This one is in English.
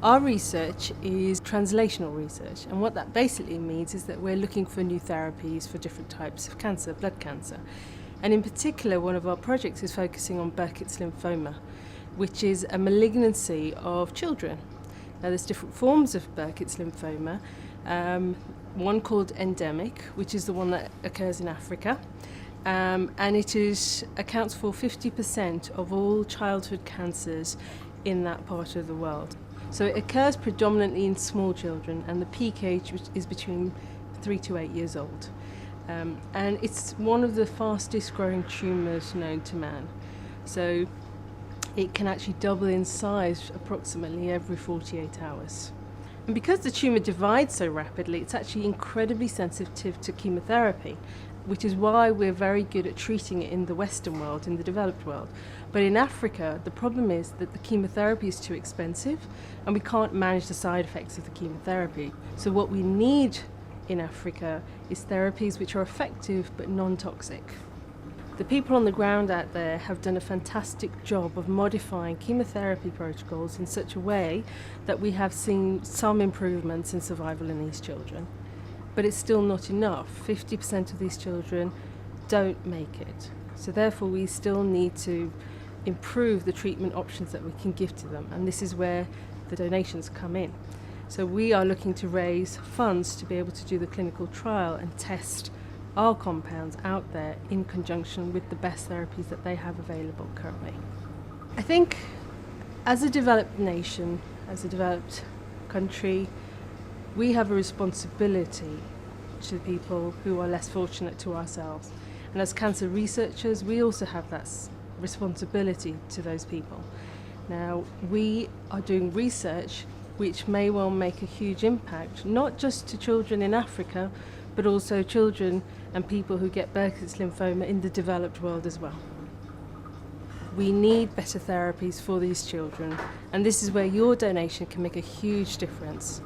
Our research is translational research, and what that basically means is that we're looking for new therapies for different types of cancer, blood cancer. And in particular, one of our projects is focusing on Burkitt's lymphoma, which is a malignancy of children. Now, there's different forms of Burkitt's lymphoma, one called endemic, which is the one that occurs in Africa, and it accounts for 50% of all childhood cancers in that part of the world. So it occurs predominantly in small children, and the peak age is between 3 to 8 years old. And it's one of the fastest growing tumours known to man. So it can actually double in size approximately every 48 hours. And because the tumour divides so rapidly, it's actually incredibly sensitive to chemotherapy, which is why we're very good at treating it in the Western world, in the developed world. But in Africa, the problem is that the chemotherapy is too expensive and we can't manage the side effects of the chemotherapy. So what we need in Africa is therapies which are effective but non-toxic. The people on the ground out there have done a fantastic job of modifying chemotherapy protocols in such a way that we have seen some improvements in survival in these children. But it's still not enough. 50% of these children don't make it. So therefore we still need to improve the treatment options that we can give to them, and this is where the donations come in. So we are looking to raise funds to be able to do the clinical trial and test our compounds out there in conjunction with the best therapies that they have available currently. I think as a developed nation, as a developed country, we have a responsibility to people who are less fortunate to ourselves. And as cancer researchers, we also have that responsibility to those people. Now, we are doing research which may well make a huge impact, not just to children in Africa, but also children and people who get Burkitt's lymphoma in the developed world as well. We need better therapies for these children, and this is where your donation can make a huge difference.